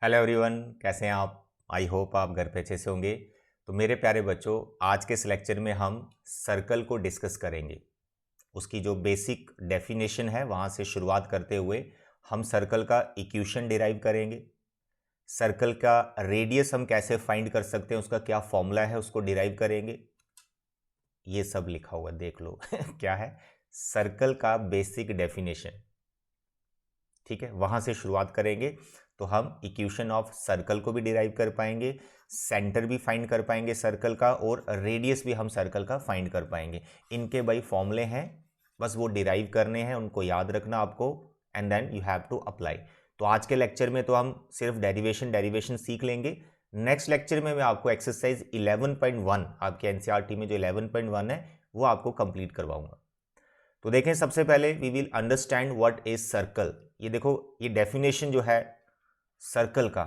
Hello everyone, कैसे हैं आप। आई होप आप घर पे अच्छे से होंगे। तो मेरे प्यारे बच्चों, आज के इस लेक्चर में हम सर्कल को डिस्कस करेंगे। उसकी जो बेसिक डेफिनेशन है वहाँ से शुरुआत करते हुए हम सर्कल का इक्वेशन डिराइव करेंगे। सर्कल का रेडियस हम कैसे फाइंड कर सकते हैं, उसका क्या फॉर्मूला है उसको डिराइव करेंगे। ये सब लिखा हुआ देख लो क्या है, सर्कल का बेसिक डेफिनेशन। ठीक है, वहाँ से शुरुआत करेंगे तो हम इक्वेशन ऑफ सर्कल को भी डिराइव कर पाएंगे, सेंटर भी फाइंड कर पाएंगे सर्कल का, और रेडियस भी हम सर्कल का फाइंड कर पाएंगे। इनके भाई फॉर्मूले हैं, बस वो डिराइव करने हैं, उनको याद रखना आपको, and then you have to apply. तो आज के लेक्चर में तो हम सिर्फ डेरिवेशन सीख लेंगे। नेक्स्ट लेक्चर में मैं आपको एक्सरसाइज 11.1 आपके एनसीईआरटी में जो 11.1 है वो आपको कंप्लीट करवाऊंगा। तो देखें, सबसे पहले we will understand what is circle. ये देखो, ये डेफिनेशन जो है सर्कल का,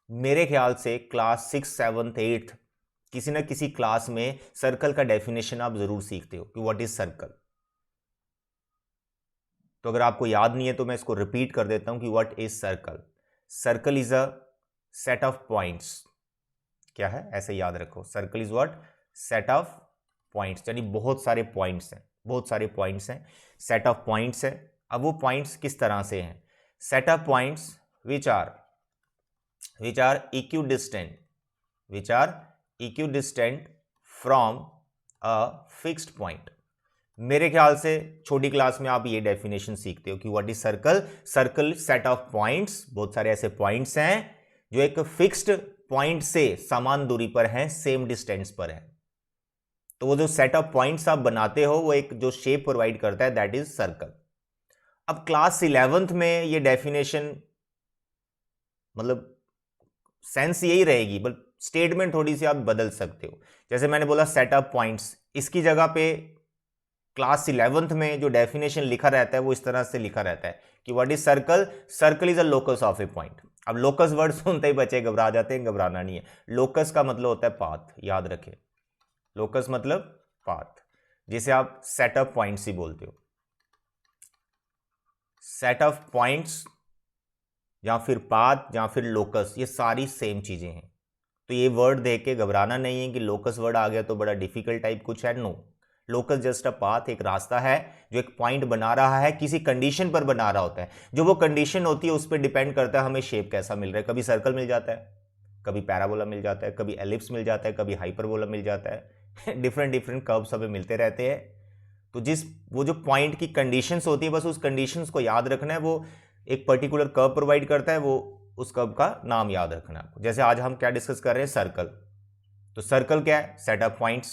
मेरे ख्याल से क्लास 6, 7, 8 किसी ना किसी क्लास में सर्कल का डेफिनेशन आप जरूर सीखते हो कि व्हाट इज सर्कल। तो अगर आपको याद नहीं है तो मैं इसको रिपीट कर देता हूं कि what is circle. Circle is a set of points. क्या है, ऐसे याद रखो, circle is what, set of points, यानी बहुत सारे पॉइंट्स हैं, बहुत सारे पॉइंट्स हैं, सेट ऑफ पॉइंट्स है। अब वो पॉइंट्स किस तरह से हैं? Set of points which are equidistant from a fixed point। मेरे ख्याल से छोटी क्लास में आप ये डेफिनेशन सीखते हो कि what is circle. Circle set of points, बहुत सारे ऐसे पॉइंट्स हैं जो एक फिक्स्ड पॉइंट से समान दूरी पर हैं, सेम डिस्टेंस पर है। तो वो जो सेट ऑफ पॉइंट्स आप बनाते हो वो एक जो शेप प्रोवाइड करता है, दैट इज सर्कल। अब क्लास 11th में ये डेफिनेशन मतलब सेंस यही रहेगी, बट स्टेटमेंट थोड़ी सी आप बदल सकते हो। जैसे मैंने बोला सेट ऑफ पॉइंट्स, इसकी जगह पे क्लास 11th में जो डेफिनेशन लिखा रहता है वो इस तरह से लिखा रहता है कि what is circle. Circle is a locus of a point. अब लोकस वर्ड सुनते ही बच्चे घबरा जाते हैं, घबराना नहीं है। लोकस का मतलब होता है पाथ, याद रखें। लोकस मतलब पाथ, जिसे आप सेट ऑफ पॉइंट्स ही बोलते हो। सेट ऑफ पॉइंट्स या फिर पाथ या फिर लोकस, ये सारी सेम चीजें हैं। तो ये वर्ड देख के घबराना नहीं है कि लोकस वर्ड आ गया तो बड़ा डिफिकल्ट टाइप कुछ है। No, locus just a path, एक रास्ता है जो एक पॉइंट बना रहा है, किसी कंडीशन पर बना रहा होता है। जो वो कंडीशन होती है उस पर डिपेंड करता है हमें शेप कैसा मिल रहा है। कभी सर्कल मिल जाता है, कभी पैराबोला मिल जाता है, कभी एलिप्स मिल जाता है, कभी हाइपरबोला मिल जाता है डिफरेंट डिफरेंट कर्व्स हमें मिलते रहते हैं। तो वो जो पॉइंट की कंडीशंस होती है, बस उस कंडीशंस को याद रखना है। वो एक पर्टिकुलर कर्व प्रोवाइड करता है, वो उस कर्व का नाम याद रखना है। जैसे आज हम क्या डिस्कस कर रहे हैं, सर्कल। तो सर्कल क्या है? सेट ऑफ पॉइंट्स,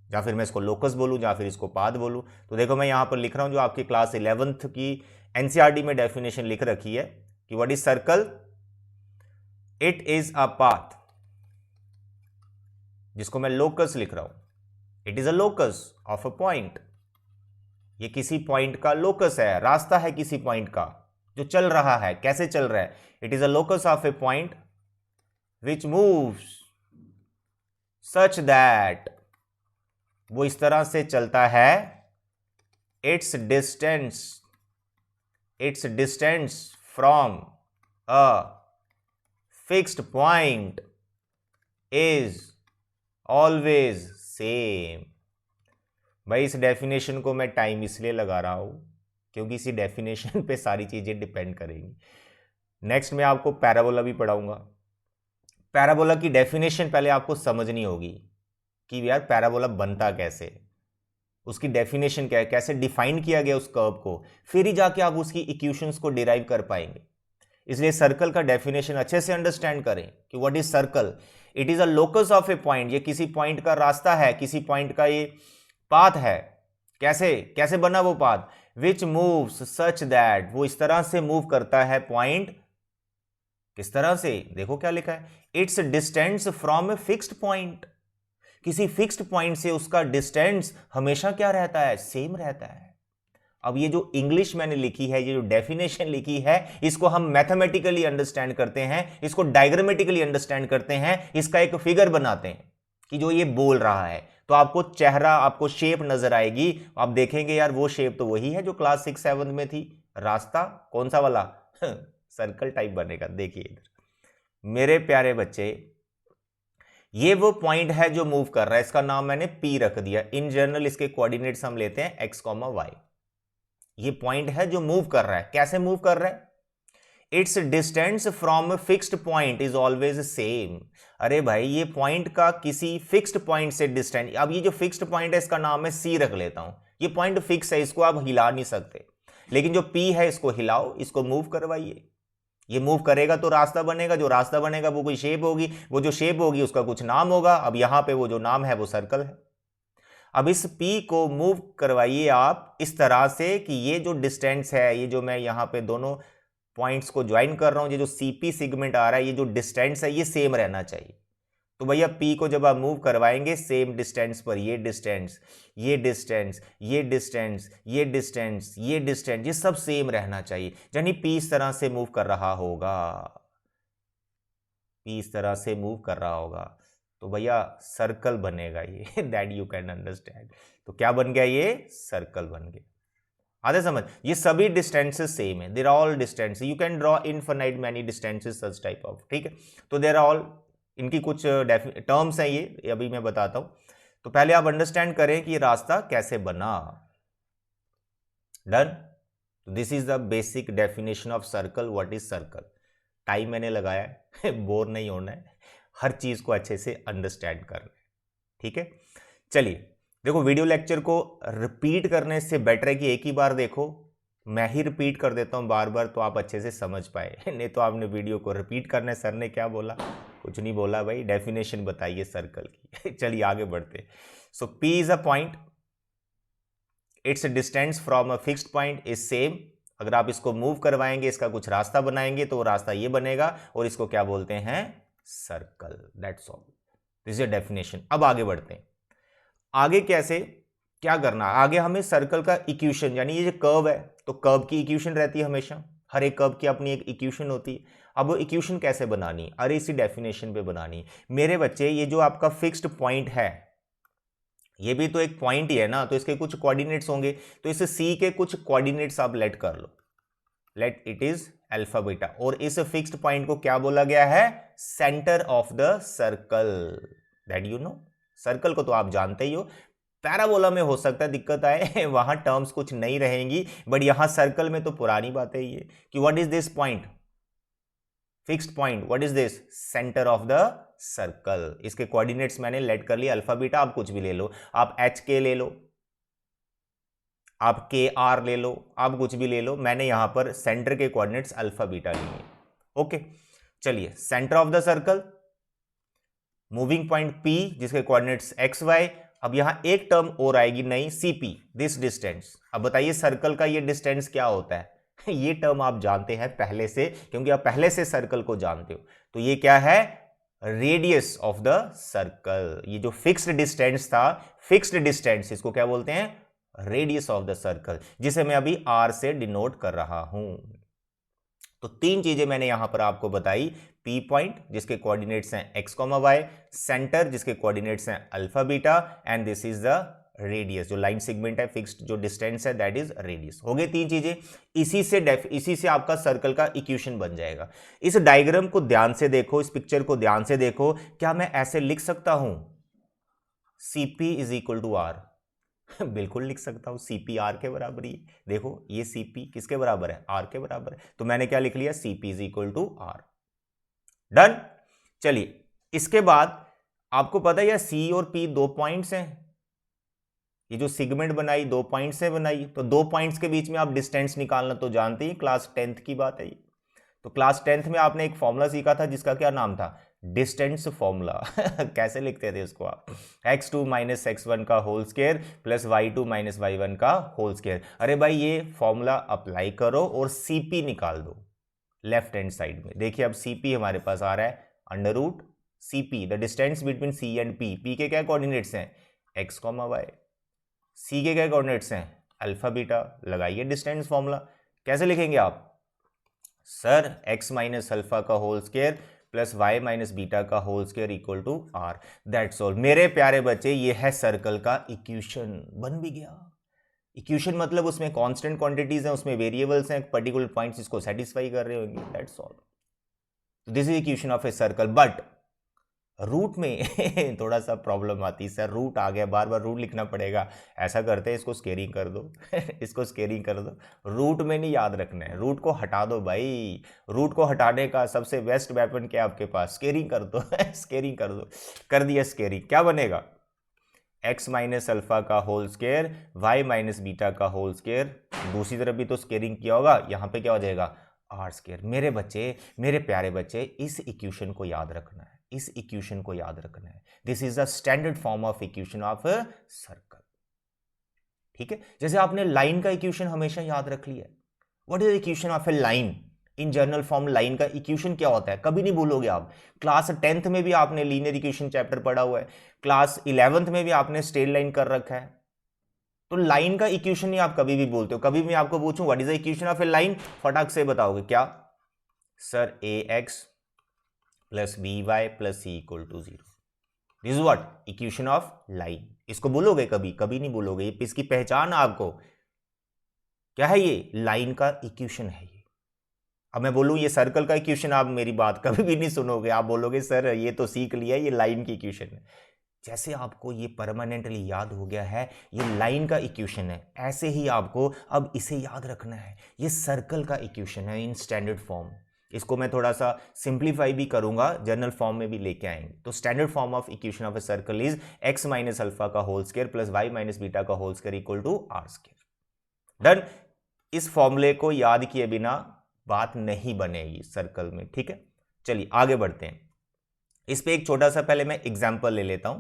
या फिर मैं इसको लोकस बोलूं या फिर इसको पाथ बोलूं। तो देखो, मैं यहां पर लिख रहा हूं जो आपकी क्लास 11th की एनसीईआरटी में डेफिनेशन लिख रखी है कि what is circle. It is a path, जिसको मैं लोकस लिख रहा हूं। It is a locus of a point. ये किसी पॉइंट का लोकस है, रास्ता है किसी पॉइंट का जो चल रहा है। कैसे चल रहा है? It is a locus of a point which moves such that, वो इस तरह से चलता है, it's distance from a fixed point is always same. भाई, इस डेफिनेशन को मैं टाइम इसलिए लगा रहा हूं क्योंकि इसी डेफिनेशन पे सारी चीजें डिपेंड करेंगी। नेक्स्ट में आपको पैराबोला भी पढ़ाऊंगा। पैराबोला की डेफिनेशन पहले आपको समझनी होगी कि यार पैराबोला बनता कैसे, उसकी डेफिनेशन क्या है, कैसे डिफाइन किया गया उस कर्व को, फिर ही जाके आप उसकी इक्वेशंस को डिराइव कर पाएंगे। इसलिए सर्कल का डेफिनेशन अच्छे से अंडरस्टैंड करें कि what is circle. It is a locus of a point, ये किसी पॉइंट का रास्ता है, किसी पॉइंट का ये पाथ है। कैसे कैसे बना वो path? Which moves such that, वो इस तरह से मूव करता है पॉइंट। किस तरह से? देखो क्या लिखा है, it's distance from a fixed point. किसी फिक्स्ड पॉइंट से उसका डिस्टेंस हमेशा क्या रहता है? सेम रहता है। अब ये जो इंग्लिश मैंने लिखी है, ये जो डेफिनेशन लिखी है, इसको हम मैथमेटिकली अंडरस्टैंड करते हैं, इसको डायग्रामेटिकली अंडरस्टैंड करते हैं, इसका एक फिगर बनाते हैं कि जो ये बोल रहा है। तो आपको चेहरा, आपको शेप नजर आएगी। आप देखेंगे यार वो शेप तो वही है जो क्लास 6, 7 में थी। रास्ता कौन सा वाला सर्कल टाइप बनेगा। देखिए इधर, मेरे प्यारे बच्चे, ये वो पॉइंट है जो मूव कर रहा है, इसका नाम मैंने P रख दिया। इन जनरल इसके कोऑर्डिनेट्स हम लेते हैं x, y। ये पॉइंट है जो मूव कर रहा है। कैसे मूव कर रहा है? It's distance from fixed point is always same. अरे भाई, ये पॉइंट का किसी फिक्स्ड पॉइंट से डिस्टेंस, अब ये जो फिक्स्ड पॉइंट है इसका नाम मैं C रख लेता हूं। ये पॉइंट फिक्स है, इसको आप हिला नहीं सकते, लेकिन जो P है इसको हिलाओ, इसको मूव करवाइए। ये मूव करेगा तो रास्ता बनेगा, जो रास्ता बनेगा वो कोई शेप होगी, वो जो शेप होगी उसका कुछ नाम होगा। अब यहां पे वो जो नाम है वो सर्कल है। अब इस P को मूव करवाइए आप इस तरह से कि ये जो डिस्टेंस है, ये जो मैं यहां पे दोनों पॉइंट्स को ज्वाइन कर रहा हूं, ये जो CP सेगमेंट आ रहा है, ये जो डिस्टेंस है ये सेम रहना चाहिए। तो भैया P को जब आप मूव करवाएंगे सेम डिस्टेंस पर, ये डिस्टेंस, ये डिस्टेंस, ये डिस्टेंस, ये डिस्टेंस, ये डिस्टेंस, ये सब सेम रहना चाहिए। यानी P इस तरह से मूव कर रहा होगा, P इस तरह से मूव कर रहा होगा, तो भैया सर्कल बनेगा ये। That you can understand. तो क्या बन गया? ये सर्कल बन गया। आधे समझ? ये सभी डिस्टेंसेस सेम है, there all distance, you can draw infinite many distances such type of, ठीक है। तो देर ऑल, इनकी कुछ टर्म्स हैं, ये अभी मैं बताता हूं। तो पहले आप अंडरस्टैंड करें कि ये रास्ता कैसे बना। Done? This is the basic definition of circle. What is circle? Time मैंने लगाया है, बोर नहीं होना है, हर चीज को अच्छे से अंडरस्टैंड करना है, ठीक है। चलिए देखो, वीडियो लेक्चर को रिपीट करने से बेटर है कि एक ही बार देखो। मैं ही रिपीट कर देता हूं बार बार, तो आप अच्छे से समझ पाए। नहीं तो आपने वीडियो को रिपीट करने, सर ने क्या बोला? कुछ नहीं बोला भाई, डेफिनेशन बताइए सर्कल की। चलिए आगे बढ़ते। सो P is a point, it's distance from a fixed point is same. अगर आप इसको मूव करवाएंगे, इसका कुछ रास्ता बनाएंगे, तो वो रास्ता ये बनेगा, और इसको क्या बोलते हैं? Circle. That's all, this is definition. अब आगे बढ़ते हैं। आगे कैसे, क्या करना? आगे हमें सर्कल का इक्वेशन, यानी ये जो कर्व है, तो कर्व की इक्वेशन रहती है हमेशा, हर एक कर्व की अपनी एक इक्वेशन होती है। अब वो इक्वेशन कैसे बनानी? अरे इसी डेफिनेशन पे बनानी। मेरे बच्चे, ये जो आपका फिक्स्ड पॉइंट है, ये भी तो एक पॉइंट ही है ना, तो इसके कुछ कोऑर्डिनेट्स होंगे, तो इस C के कुछ कोऑर्डिनेट्स आप लेट कर लो। Let it is alpha beta, और इस फिक्स्ड पॉइंट को क्या बोला गया है? Centre of the circle. That you know, circle को तो आप जानते ही हो। पैराबोला में हो सकता है दिक्कत आए, वहां टर्म्स कुछ नहीं रहेंगी, बट यहां सर्कल में तो पुरानी बात है ये कि what is this point? Fixed point. What is this? Centre of the circle. इसके कोऑर्डिनेट्स मैंने लेट कर लिया अल्फा बीटा। आप कुछ भी ले लो, आप HK ले लो, आप KR ले लो, आप कुछ भी ले लो, मैंने यहां पर सेंटर के कोऑर्डिनेट्स अल्फा बीटा लिए। ओके, चलिए, centre of the circle, moving point P जिसके कोऑर्डिनेट्स XY। अब यहां एक टर्म और आएगी नई, CP, दिस डिस्टेंस। अब बताइए सर्कल का ये डिस्टेंस क्या होता है? ये टर्म आप जानते हैं पहले से, क्योंकि आप पहले से सर्कल को जानते हो। तो ये क्या है? Radius of the circle. ये जो फिक्स्ड डिस्टेंस था, फिक्स्ड डिस्टेंस, इसको क्या बोलते हैं? रेडियस ऑफ द सर्कल, जिसे मैं अभी R से डिनोट कर रहा हूं। तो तीन चीजें मैंने यहां पर आपको बताई। P पॉइंट जिसके कोऑर्डिनेट्स हैं x, y, सेंटर जिसके कोऑर्डिनेट्स हैं alpha beta, and this is the radius, जो लाइन सेगमेंट है, फिक्स्ड जो डिस्टेंस है, दैट इज रेडियस। हो गई तीन चीजें। इसी से आपका सर्कल का इक्वेशन बन जाएगा। इस डायग्राम को ध्यान से देखो, इस पिक्चर को ध्यान से देखो। क्या मैं ऐसे लिख सकता हूं? CP is equal to R? बिल्कुल लिख सकता हूं, CP R के बराबर ही। देखो ये CP किसके बराबर है? R के बराबर है। तो मैंने क्या लिख लिया? CP is equal to R। Done. चलिए, इसके बाद आपको पता है C और P दो पॉइंट्स हैं। ये जो सेगमेंट बनाई दो पॉइंट से बनाई, तो दो पॉइंट्स के बीच में आप डिस्टेंस निकालना तो जानते ही, क्लास 10th की बात है ये। तो क्लास 10th में आपने एक फॉर्मूला सीखा था जिसका क्या नाम था? Distance formula. कैसे लिखते थे इसको आप? x2 माइनस x1 का whole square plus y2 minus y1 का होल स्क्वायर। अरे भाई, ये फॉर्मूला अप्लाई करो और CP निकाल दो लेफ्ट हैंड साइड में। देखिए अब CP हमारे पास आ रहा है under root CP, the distance between C and P। P के क्या कोऑर्डिनेट्स हैं? x, y। C के क्या कोऑर्डिनेट्स हैं? Alpha beta. लगाइए डिस्टेंस फॉर्मूला। कैसे लिखेंगे आप? सर x माइनस अल्फा का whole square plus y minus beta का whole square equal to R। That's all. मेरे प्यारे बच्चे, ये है सर्कल का इक्वेशन। बन भी गया। इक्वेशन मतलब उसमें कांस्टेंट क्वांटिटीज हैं, उसमें वेरिएबल्स हैं, पर्टिकुलर पॉइंट्स इसको सेटिस्फाई कर रहे होंगे। That's all. This is equation of a circle, but root में थोड़ा सा प्रॉब्लम आती है, सर रूट आ गया, बार बार रूट लिखना पड़ेगा। ऐसा करते हैं, इसको स्केरिंग कर दो इसको स्केरिंग कर दो, रूट में नहीं याद रखना है, रूट को हटा दो भाई। रूट को हटाने का सबसे बेस्ट वेपन क्या है आपके पास? स्केरिंग कर दो स्केरिंग कर दो, कर दिया स्केरिंग, क्या बनेगा? x माइनस अल्फा का whole square y minus beta का होल स्केयर। दूसरी तरफ भी तो स्केरिंग किया होगा, यहाँ पे क्या हो जाएगा? R square. मेरे बच्चे, मेरे प्यारे बच्चे, इस इक्वेशन को याद रखना है, इस इक्वेशन को याद रखना है। This is the standard form of equation of a circle. ठीक है, जैसे आपने लाइन का इक्वेशन हमेशा याद रख लिया। What is equation of a line? In general form line का इक्वेशन क्या होता है, कभी नहीं भूलोगे आप। क्लास 10th में भी आपने लीनियर इक्वेशन चैप्टर पढ़ा हुआ है, क्लास 11th में भी आपने स्ट्रेट लाइन कर रखा है। तो लाइन का इक्वेशन ही आप कभी भी बोलते हो। कभी भी आपको पूछूं what is the equation of a line, फटाक से बताओगे क्या? Sir ax plus by plus c equal to 0। This is what? Equation of line. इसको बोलोगे कभी? कभी नहीं बोलोगे। इसकी पहचान आपको क्या है? ये लाइन का इक्वेशन है। ये अब मैं बोलूं ये सर्कल का इक्वेशन, आप मेरी बात कभी भी नहीं सुनोगे, आप बोलोगे सर ये तो सीख लिया, ये लाइन की इक्वेशन है। जैसे आपको ये परमानेंटली याद हो गया है ये लाइन का इक्वेशन है, ऐसे ही आपको अब इसे याद रखना है, ये सर्कल का इक्वेशन है इन स्टैंडर्ड फॉर्म। इसको मैं थोड़ा सा सिंप्लीफाई भी करूंगा, जनरल फॉर्म में भी लेके आएंगे। तो standard form of equation of a circle is x minus alpha का whole square plus y minus beta का whole square equal to R square. Done. इस फॉर्मूले को याद किए बिना बात नहीं बनेगी सर्कल में। ठीक है, चलिए आगे बढ़ते हैं। इस पे एक छोटा सा पहले मैं एग्जांपल ले लेता हूं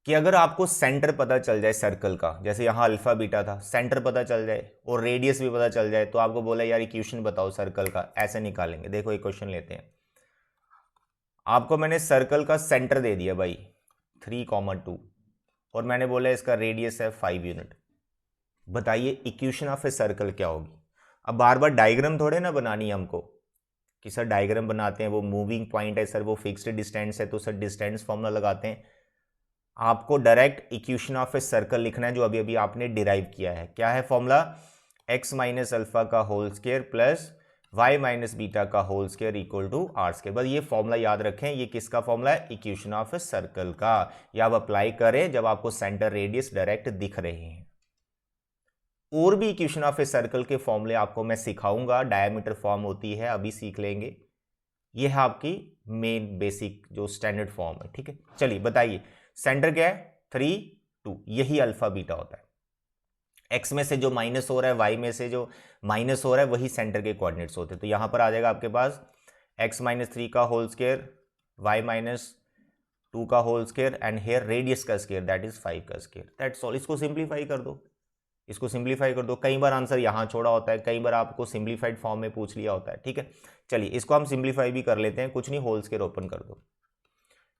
कि अगर आपको सेंटर पता चल जाए सर्कल का, जैसे यहां अल्फा बीटा था, सेंटर पता चल जाए और रेडियस भी पता चल जाए, तो आपको बोला यार इक्वेशन बताओ सर्कल का, ऐसे निकालेंगे। देखो एक क्वेश्चन लेते हैं। आपको मैंने सर्कल का सेंटर दे दिया भाई 3,2 और मैंने बोला इसका रेडियस है 5 यूनिट। बताइए इक्वेशन ऑफ ए सर्कल क्या होगी? अब बार बार डायग्राम थोड़े ना बनानी है हमको कि सर डायग्राम बनाते हैं, वो मूविंग पॉइंट है सर, वो फिक्स्ड डिस्टेंस है तो सर डिस्टेंस फॉर्मूला लगाते हैं। आपको direct equation of a circle लिखना है जो अभी अभी आपने डिराइव किया है। क्या है फॉर्मूला? x माइनस अल्फा का whole square plus y minus beta का whole square equal to R square. बस ये फॉर्मूला याद रखें। ये किसका फॉर्मूला है? इक्वेशन ऑफ ए सर्कल का। ये आप अप्लाई करें जब आपको सेंटर रेडियस डायरेक्ट दिख रहे हैं। और भी इक्वेशन ऑफ ए सर्कल के फॉर्मूले आपको मैं सिखाऊंगा, डायमीटर फॉर्म होती है, अभी सीख लेंगे। ये है आपकी मेन बेसिक जो स्टैंडर्ड फॉर्म है। ठीक है, चलिए बताइए सेंटर क्या है? 3, 2, यही अल्फा बीटा होता है। x में से जो माइनस हो रहा है, y में से जो माइनस हो रहा है, वही सेंटर के कोऑर्डिनेट्स होते हैं। तो यहां पर आ जाएगा आपके पास x माइनस 3 का होल स्क्वायर, y माइनस 2 का whole square and here radius का स्क्वायर दैट इज 5 का स्क्वायर। That's all. इसको सिंप्लीफाई कर दो, इसको सिंप्लीफाई कर दो। कई बार आंसर यहां छोड़ा होता है, कई बार आपको सिंप्लीफाइड फॉर्म में पूछ लिया होता है। ठीक है, चलिए इसको हम सिंप्लीफाई भी कर लेते हैं। कुछ नहीं, होल स्क्वायर ओपन कर दो,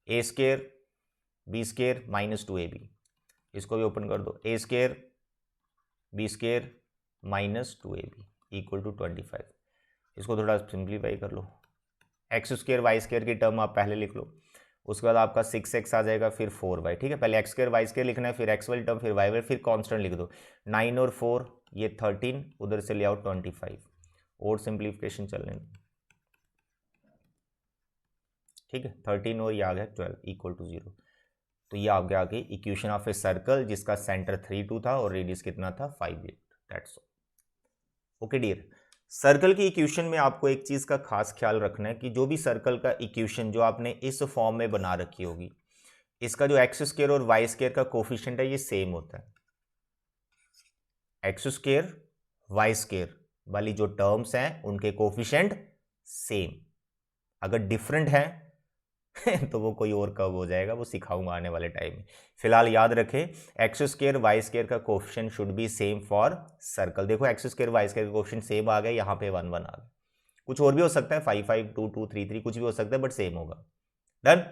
A square B square minus 2ab, इसको भी ओपन कर दो, A square B square minus 2ab equal to 25। इसको थोड़ा सिंप्लीफाई कर लो, एक्स स्क्वायर वाई स्क्वायर की टर्म आप पहले लिख लो, उसके बाद आपका 6x आ जाएगा, फिर 4y। ठीक है, पहले एक्स स्क्वायर वाई स्क्वायर लिखना है, फिर एक्स वाली टर्म, फिर वाई वाली, फिर कांस्टेंट लिख दो। 9 और 4 ये 13, उधर से ले आओ 25 और सिंप्लीफिकेशन चलने दो। ठीक है, 13 और ये आ गया 12 इक्वल टू 0। तो ये आ गया आगे इक्वेशन ऑफ ए सर्कल जिसका सेंटर 3, 2 था और रेडियस कितना था? 5, 8। दैट्स ऑल। ओके डियर, सर्कल की इक्वेशन में आपको एक चीज का खास ख्याल रखना है कि जो भी सर्कल का इक्वेशन जो आपने इस फॉर्म में बना रखी होगी, इसका जो एक्स स्क्वायर और वाई स्क्वायर का कोफिशिएंट है ये सेम होता है। एक्स स्क्वायर वाई स्क्वायर वाली जो टर्म्स हैं उनके कोफिशिएंट सेम। अगर डिफरेंट है तो वो कोई और कब हो जाएगा, वो सिखाऊंगा आने वाले टाइम में। फिलहाल याद रखें एक्स स्क्वायर वाई स्क्वायर का coefficient should be same for circle. देखो एक्स स्क्वायर वाई स्क्वायर का कोफिशिएंट सेम आ गया, यहाँ पे 1, 1 आ गया। कुछ और भी हो सकता है, 5, 5, 2, 2, 3, 3 कुछ भी हो सकता है, बट सेम होगा। डन।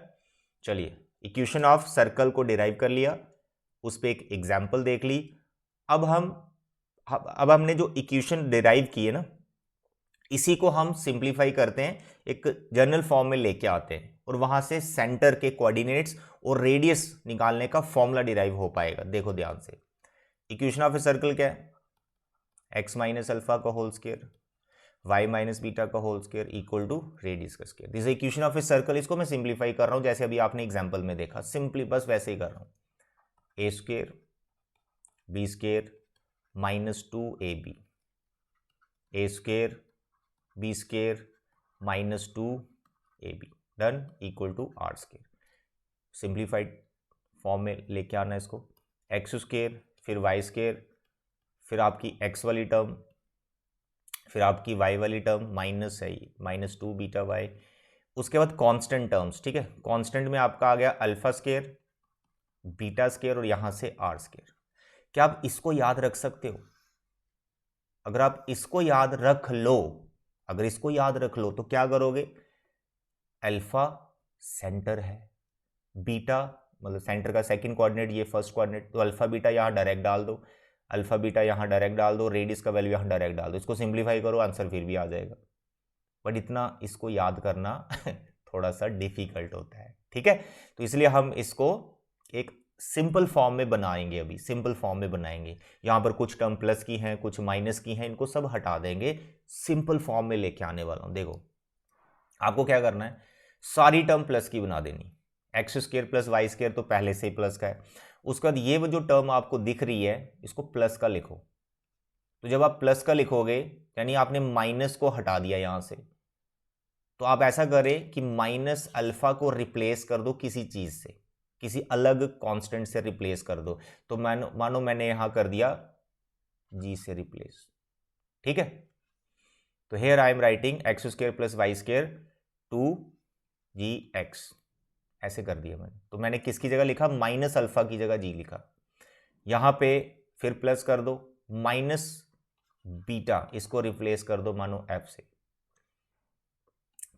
चलिए इक्वेशन ऑफ सर्कल को डिराइव कर लिया, उस पर एक एग्जाम्पल देख ली। अब हमने जो इक्वेशन डिराइव की है ना, इसी को हम सिंप्लीफाई करते हैं, एक जनरल फॉर्म में लेके आते हैं और वहां से सेंटर के कोऑर्डिनेट्स और रेडियस निकालने का फॉर्मूला डिराइव हो पाएगा। देखो ध्यान से, इक्वेशन ऑफ ए सर्कल क्या है? x माइनस अल्फा का whole square, y minus beta का whole square equal to radius का square. This equation of a circle. इसको मैं सिंप्लीफाई कर रहा हूं जैसे अभी आपने एग्जांपल में देखा, सिंपली बस वैसे ही कर रहा हूं। A square B square minus 2ab, A square B square minus 2ab done equal to R square. Simplified form में लेके आना इसको, एक्स स्क्वायर फिर वाई स्क्वायर फिर आपकी एक्स वाली टर्म फिर आपकी y वाली टर्म माइनस है माइनस 2 बीटा वाई, उसके बाद कांस्टेंट टर्म्स। ठीक है, कांस्टेंट में आपका आ गया अल्फा स्क्वायर बीटा स्क्वायर और यहां से आर स्क्वायर। क्या आप इसको याद रख सकते हो? अगर आप इसको याद रख लो, अगर इसको याद रख लो तो क्या करोगे? अल्फा सेंटर है, बीटा मतलब सेंटर का सेकंड कोऑर्डिनेट, ये फर्स्ट कोऑर्डिनेट, तो अल्फा बीटा यहां डायरेक्ट डाल दो, अल्फा बीटा यहाँ डायरेक्ट डाल दो, रेडियस का वैल्यू यहाँ डायरेक्ट डाल दो। इसको सिंप्लीफाई करो, आंसर फिर भी आ जाएगा, बट इतना इसको याद करना थोड़ा सा डिफिकल्ट होता है। ठीक है, तो इसलिए हम इसको एक सिंपल फॉर्म में बनाएंगे, अभी सिंपल फॉर्म में बनाएंगे। यहाँ पर कुछ टर्म प्लस की हैं कुछ माइनस की हैं, इनको सब हटा देंगे, सिंपल फॉर्म में लेके आने वाला हूँ। देखो आपको क्या करना है, सारी टर्म प्लस की बना देनी। X square plus Y square तो पहले से ही प्लस का है, उसके बाद ये वो जो टर्म आपको दिख रही है इसको प्लस का लिखो। तो जब आप प्लस का लिखोगे यानी आपने माइनस को हटा दिया यहां से, तो आप ऐसा करें कि माइनस अल्फा को रिप्लेस कर दो किसी चीज से, किसी अलग कांस्टेंट से रिप्लेस कर दो। तो मानो मैंने यहां कर दिया जी से रिप्लेस। ठीक है, तो here I am writing X square plus Y square 2gx, ऐसे कर दिया मैंने। तो मैंने किसकी जगह लिखा? माइनस अल्फा की जगह जी लिखा। यहां पे फिर प्लस कर दो, माइनस बीटा इसको रिप्लेस कर दो मानो f से,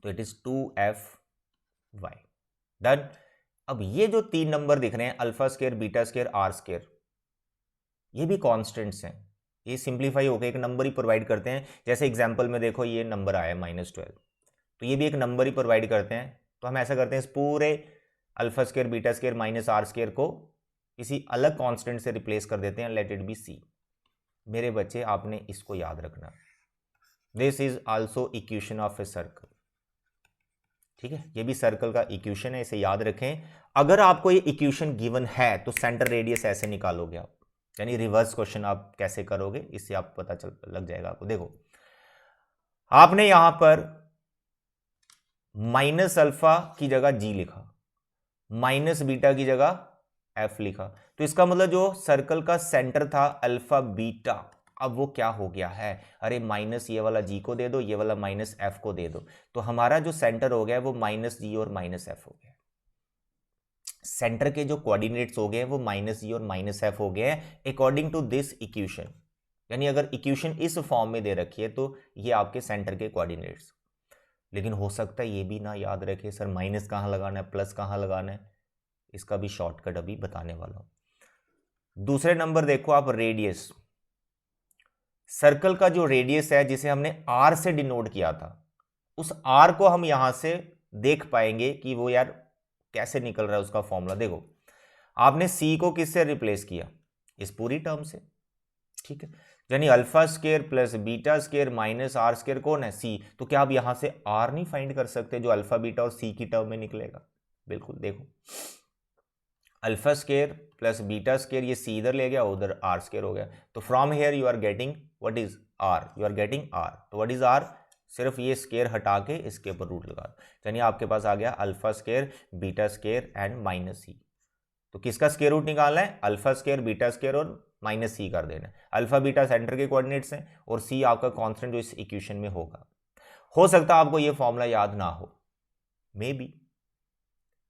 तो इट इज 2fy डन। अब ये जो 3 नंबर दिख रहे हैं alpha square beta square R square, ये भी कॉन्स्टेंट्स हैं, ये सिंप्लीफाई होकर एक नंबर ही प्रोवाइड करते हैं। जैसे एग्जांपल में देखो ये नंबर आया -12, तो ये भी एक नंबर ही प्रोवाइड करते हैं। तो हम ऐसा करते हैं इस पूरे alpha square beta square minus R square को किसी अलग कांस्टेंट से रिप्लेस कर देते हैं, लेट इट बी सी। मेरे बच्चे आपने इसको याद रखना, this is also equation of a circle. ठीक है, ये भी सर्कल का इक्वेशन है, इसे याद रखें। अगर आपको ये इक्वेशन गिवन है तो सेंटर रेडियस ऐसे निकालोगे आप, यानी रिवर्स क्वेश्चन आप कैसे करोगे इससे आप पता चल लग जाएगा आपको। देखो आपने यहां पर माइनस अल्फा की जगह जी लिखा, माइनस बीटा की जगह एफ लिखा, तो इसका मतलब जो सर्कल का सेंटर था अल्फा बीटा, अब वो क्या हो गया है? अरे माइनस ये वाला जी को दे दो, ये वाला माइनस एफ को दे दो, तो हमारा जो सेंटर हो गया वो माइनस जी और माइनस एफ हो गया। सेंटर के जो कोऑर्डिनेट्स हो गए वो माइनस जी और माइनस एफ हो गए अकॉर्डिंग टू दिस इक्वेशन। यानी अगर इक्वेशन इस फॉर्म में दे रखी है तो ये आपके सेंटर के कोऑर्डिनेट्स। लेकिन हो सकता है ये भी ना याद रखे, सर माइनस कहाँ लगाना है प्लस कहाँ लगाना है, इसका भी शॉर्टकट अभी बताने वाला हूं। दूसरे नंबर देखो आप, रेडियस। सर्कल का जो रेडियस है जिसे हमने आर से डिनोट किया था, उस आर को हम यहां से देख पाएंगे कि वो यार कैसे निकल रहा है उसका फॉर्मूला। देखो आपने सी को किससे रिप्लेस किया? इस पूरी टर्म से। ठीक है, यानी alpha square plus beta square minus R square कौन है? सी। तो क्या आप यहां से आर नहीं फाइंड कर सकते जो अल्फा बीटा और सी की टर्म में निकलेगा? बिल्कुल, देखो alpha square plus beta square, ये सी इधर ले गया उधर आर स्क्वायर हो गया, तो from here you are getting what is r, you are getting r. तो व्हाट इज आर? सिर्फ ये स्क्वायर हटा के इसके ऊपर रूट लगा दो, यानी आपके पास आ गया alpha square beta square and minus C. तो किसका स्क्वायर रूट निकालना है? अल्फा स्क्वायर बीटा स्क्वायर और माइनस सी कर देना है। अल्फा बीटा सेंटर के कोऑर्डिनेट्स हैं और सी आपका कांस्टेंट जो इस इक्वेशन में होगा। हो सकता है आपको ये फॉर्मूला याद ना हो, मे बी।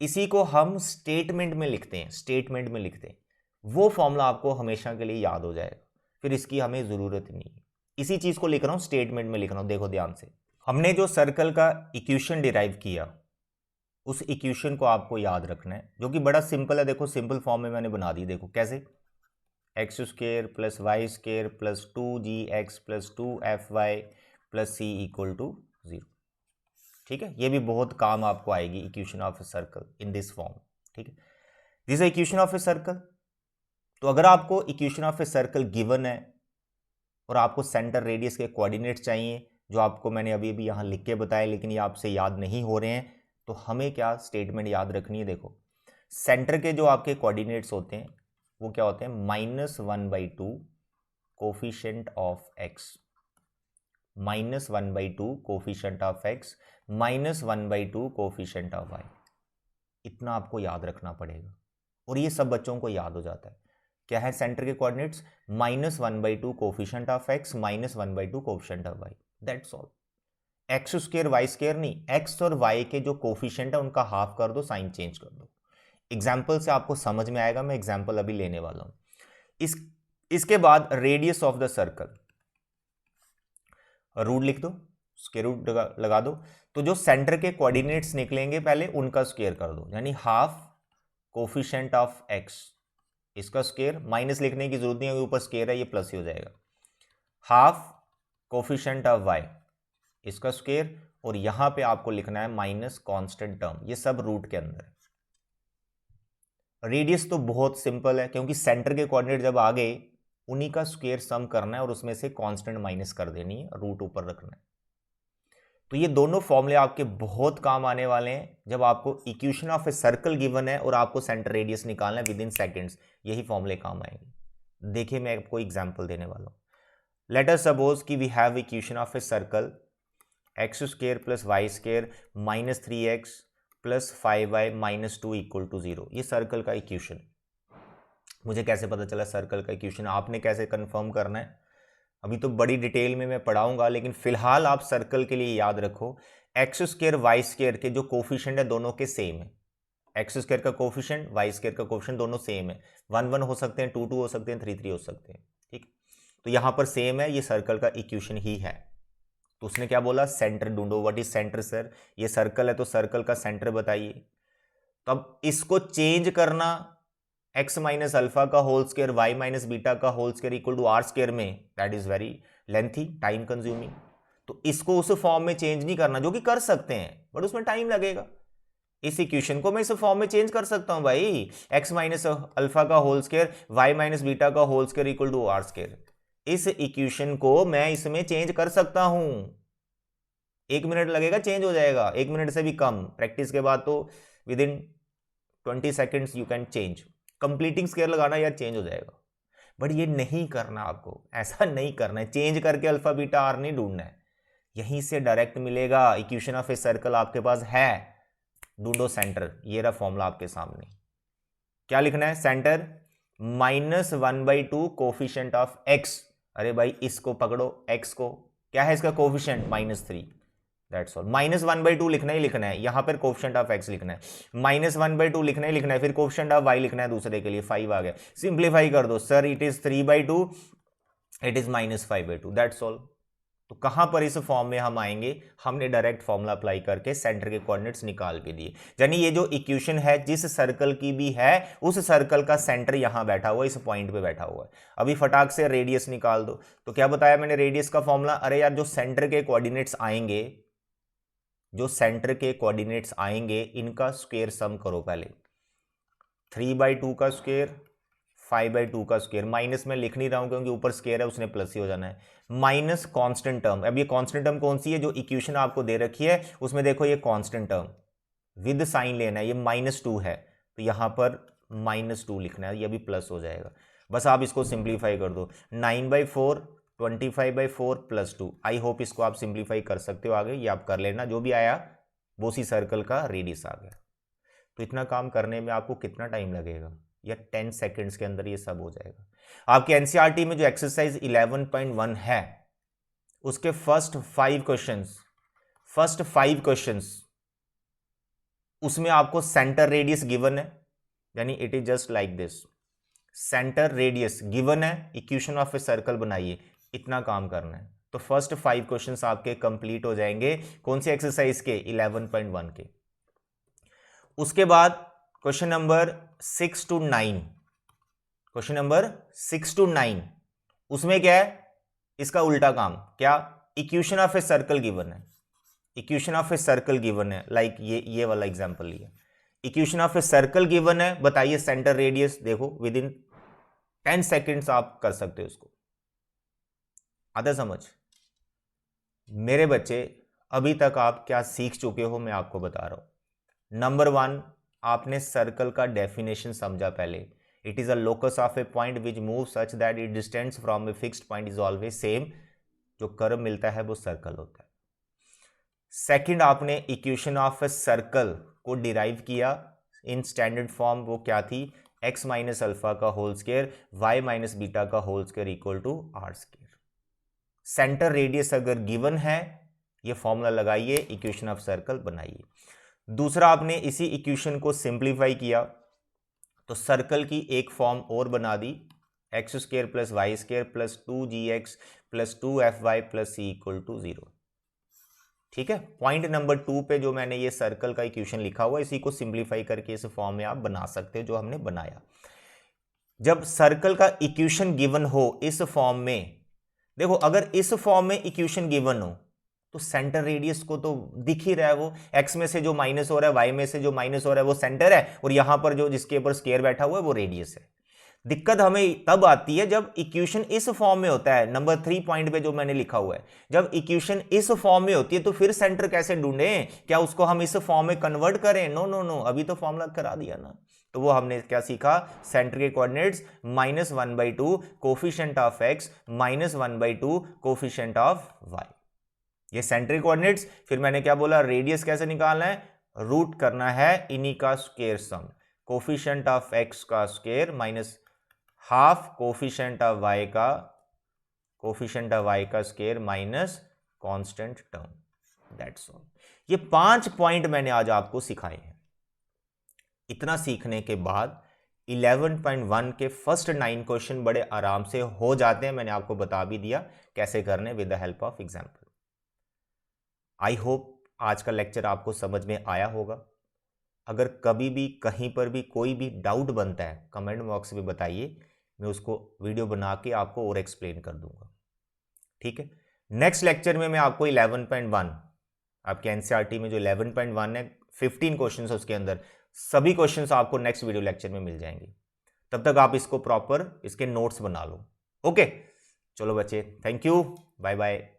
इसी को हम स्टेटमेंट में लिखते हैं, स्टेटमेंट में लिखते हैं, वो फॉर्मूला आपको हमेशा के लिए याद हो जाएगा, फिर इसकी हमें जरूरत नहीं है। इसी चीज को लिख रहा हूं, स्टेटमेंट में लिख रहा हूं। देखो ध्यान से, हमने जो सर्कल का इक्वेशन डिराइव किया उस इक्वेशन को आपको याद रखना है, जो कि बड़ा सिंपल है। देखो सिंपल फॉर्म में मैंने बना दी, देखो कैसे, x square plus Y square plus 2gx plus 2fy plus c equal to 0। ठीक है, ये भी बहुत काम आपको आएगी, equation of a circle in this form. ठीक है, this is equation of a circle. तो अगर आपको equation of a circle given है और आपको सेंटर रेडियस के कोऑर्डिनेट्स चाहिए, जो आपको मैंने अभी अभी यहाँ लिख के बताया, लेकिन ये आपसे याद नहीं हो रहे हैं, तो हमें क्या स्टेटमेंट याद रखनी है। देखो, सेंटर के जो आपके कोऑर्डिनेट्स होते हैं वो क्या होते हैं, -1/2 coefficient of x, -1/2 coefficient of x, -1/2 coefficient of y। इतना आपको याद रखना पड़ेगा और ये सब बच्चों को याद हो जाता है। क्या है सेंटर के coordinates, -1/2 coefficient of x, -1/2 coefficient of y, that's all. X square Y square नहीं, एक्स और वाई के जो कोफिशिएंट है उनका हाफ कर दो, साइन चेंज कर दो। एग्जाम्पल से आपको समझ में आएगा, मैं एग्जाम्पल अभी लेने वाला हूं। इसके बाद radius of the circle, root लिख दो, स्क्वायर रूट लगा दो। तो जो सेंटर के कोऑर्डिनेट्स निकलेंगे पहले उनका स्क्वायर कर दो, यानी हाफ कोफिशिएंट ऑफ एक्स, इसका स्क्वायर, माइनस लिखने की जरूरत नहीं है, ऊपर स्क्वायर है, ये प्लस ही हो जाएगा। हाफ कोफिशिएंट ऑफ वाई, इसका स्क्वायर, और यहां पे आपको लिखना है माइनस कांस्टेंट टर्म, ये सब रूट के अंदर। रेडियस तो बहुत सिंपल है, क्योंकि सेंटर के कोऑर्डिनेट जब आ गए उन्हीं का स्क्वायर सम करना है और उसमें से कांस्टेंट माइनस कर देनी है, रूट ऊपर रखना है। तो ये दोनों फॉर्मूले आपके बहुत काम आने वाले हैं जब आपको equation of a circle given है और आपको सेंटर रेडियस निकालना है विद इन सेकेंड्स, यही फॉर्मूले काम आएंगे। देखिए मैं आपको एग्जाम्पल देने वाला हूं। लेट अस सपोज कि we have equation of a circle x² + y² -3x + 5y - 2 = 0। ये सर्कल का इक्वेशन। मुझे कैसे पता चला सर्कल का इक्वेशन, आपने कैसे कंफर्म करना है, अभी तो बड़ी डिटेल में मैं पढ़ाऊंगा, लेकिन फिलहाल आप सर्कल के लिए याद रखो x² y² के जो कोफिशिएंट है दोनों के सेम है। x² का कोफिशिएंट, y² का कोफिशिएंट दोनों सेम है, 1 1 हो सकते हैं, 2 2 हो सकते हैं, 3 3 हो सकते हैं, ठीक। तो यहां पर सेम है, ये सर्कल का इक्वेशन ही है। तो उसने क्या बोला, सेंटर ढूंढो। व्हाट इज सेंटर सर, ये सर्कल है तो सर्कल का सेंटर बताइए। तो अब इसको चेंज करना x - अल्फा का होल स्क्वायर, y - बीटा का होल स्क्वायर = r² में, that is very lengthy, time consuming. तो इसको उस फॉर्म में चेंज नहीं करना, जो कि कर सकते हैं बट उसमें टाइम लगेगा। इस इक्वेशन को मैं इस फॉर्म में चेंज कर सकता हूं भाई, x - अल्फा का होल स्क्वायर, y - बीटा का होल स्क्वायर = r²। इस इक्वेशन को मैं इसमें चेंज कर सकता हूं, 1 मिनट लगेगा, चेंज हो जाएगा, 1 मिनट से भी कम। प्रैक्टिस के बाद तो with in 20 seconds you can change. Completing square लगाना यार, चेंज हो जाएगा, बट ये नहीं करना, आपको ऐसा नहीं करना है, चेंज करके अल्फा बीटा आर नहीं ढूंढना है, यहीं से डायरेक्ट मिलेगा। इक्वेशन ऑफ ए सर्कल आपके पास है, ढूंढो सेंटर। ये रहा फॉर्मूला आपके सामने, क्या लिखना है, सेंटर -1/2 कोफिशिएंट ऑफ x। अरे भाई इसको पकड़ो, x को, क्या है इसका कोफिशिएंट, -3, दैट्स ऑल। -1/2 लिखना ही लिखना है, यहां पर कोफिशिएंट ऑफ x लिखना है, -1/2 लिखना ही लिखना है, फिर कोफिशिएंट ऑफ y लिखना है दूसरे के लिए, 5 आ गया, सिंप्लीफाई कर दो sir, it is 3/2, it is -5/2, that's all. तो कहां पर इस फॉर्म में हम आएंगे, हमने डायरेक्ट फॉर्मूला अप्लाई करके सेंटर के कोऑर्डिनेट्स निकाल के दिए। यानी ये जो इक्वेशन है जिस सर्कल की भी है, उस सर्कल का सेंटर यहां बैठा हुआ है, इस पॉइंट पे बैठा हुआ है। अभी फटाक से रेडियस निकाल दो। तो क्या बताया मैंने रेडियस का फॉर्मूला, अरे यार जो सेंटर के कोऑर्डिनेट्स आएंगे, जो सेंटर के कोऑर्डिनेट्स आएंगे इनका स्क्वायर सम करो पहले। 3/2 का स्क्वायर, 5/2 का स्क्वायर, माइनस में लिख नहीं रहा हूं क्योंकि ऊपर स्क्वायर है, उसने प्लस ही हो जाना है, माइनस कांस्टेंट टर्म। अब ये कांस्टेंट टर्म कौन सी है, जो इक्वेशन आपको दे रखी है उसमें देखो ये कांस्टेंट टर्म विद साइन लेना है, ये -2 है तो यहां पर -2 लिखना है, ये भी प्लस हो जाएगा। बस आप इसको सिंप्लीफाई कर दो, 9/4 25/4 + 2। आई होप इसको आप सिंप्लीफाई कर सकते हो, आगे ये आप कर लेना, जो भी आया वो सी सर्कल का रेडियस आ गया। तो इतना काम करने में आपको कितना टाइम लगेगा, या 10 सेकेंड्स के अंदर ये सब हो जाएगा। आपके एनसीईआरटी में जो एक्सरसाइज 11.1 है उसके फर्स्ट 5 क्वेश्चंस उसमें आपको सेंटर रेडियस गिवन है, यानी it is just like this, centre radius given है, इक्वेशन ऑफ ए सर्कल बनाइए, इतना काम करना है। तो फर्स्ट 5 क्वेश्चंस आपके कंप्लीट हो जाएंगे, कौन सी एक्सरसाइज के, 11.1 के। उसके बाद question number 6 to 9, question number 6 to 9 उसमें क्या है, इसका उल्टा काम, क्या, equation of a circle given है, equation of a circle given है, लाइक ये वाला एग्जांपल लिया, equation of a circle given है, बताइए सेंटर रेडियस, देखो विद इन 10 सेकेंड्स आप कर सकते हो उसको, आता समझ। मेरे बच्चे अभी तक आप क्या सीख चुके हो मैं आपको बता रहा हूं। नंबर 1, आपने सर्कल का डेफिनेशन समझा पहले। It is a locus of a point which move such that it distance from a fixed point is always same. जो कर्व मिलता है वो सर्कल होता है। सेकंड, आपने इक्वेशन ऑफ ए सर्कल को डिराइव किया इन स्टैंडर्ड फॉर्म। वो क्या थी? x माइनस अल्फा का whole square y minus beta का whole square equal to R square. Center radius अगर गिवन है, ये फॉर्मूला लगाइए, इक्वेशन ऑफ सर्कल बनाइए। दूसरा, आपने इसी इक्वेशन को सिंप्लीफाई किया तो सर्कल की एक फॉर्म और बना दी, X square plus Y square plus 2gx plus 2fy plus c equal to 0। ठीक है, पॉइंट नंबर 2 पे जो मैंने ये सर्कल का इक्वेशन लिखा हुआ है, इसी को सिंप्लीफाई करके इस फॉर्म में आप बना सकते हो जो हमने बनाया। जब सर्कल का इक्वेशन गिवन हो इस फॉर्म में, देखो अगर इस फॉर्म में इक्वेशन गिवन हो तो सेंटर रेडियस को तो दिख ही रहा है, वो एक्स में से जो माइनस हो रहा है, वाई में से जो माइनस हो रहा है वो सेंटर है, और यहां पर जो जिसके ऊपर स्क्वायर बैठा हुआ है वो रेडियस है। दिक्कत हमें तब आती है जब इक्वेशन इस फॉर्म में होता है। नंबर 3 पॉइंट पे जो मैंने लिखा हुआ है, जब इक्वेशन इस फॉर्म में होती है तो फिर सेंटर कैसे ढूंढें? क्या उसको हम इस फॉर्म में कन्वर्ट करें? नो नो नो, अभी तो फॉर्मूला करा दिया ना। तो वो हमने क्या सीखा? सेंटर के coordinates -1/2 coefficient of x -1/2 coefficient of y। ये सेंटर कोऑर्डिनेट्स। फिर मैंने क्या बोला? रेडियस कैसे निकालना है? रूट करना है इन्हीं का square sum, coefficient of x का square minus half coefficient of y का square minus constant term. That's all. ये 5 पॉइंट मैंने आज आपको सिखाए हैं। इतना सीखने के बाद 11.1 के फर्स्ट 9 क्वेश्चन बड़े आराम से हो जाते हैं। मैंने आपको बता भी दिया कैसे करने with the help of example. I hope आज का लेक्चर आपको समझ में आया होगा। अगर कभी भी कहीं पर भी कोई भी डाउट बनता है कमेंट बॉक्स में बताइए, मैं उसको वीडियो बना के आपको और एक्सप्लेन कर दूंगा। ठीक है, नेक्स्ट लेक्चर में मैं आपको 11.1 आपके एनसीईआरटी में जो 11.1 है 15 क्वेश्चंस है, उसके अंदर सभी क्वेश्चंस आपको नेक्स्ट वीडियो लेक्चर में मिल जाएंगे। तब तक आप इसको प्रॉपर इसके नोट्स बना लो। ओके, चलो बच्चे, थैंक यू, बाय बाय।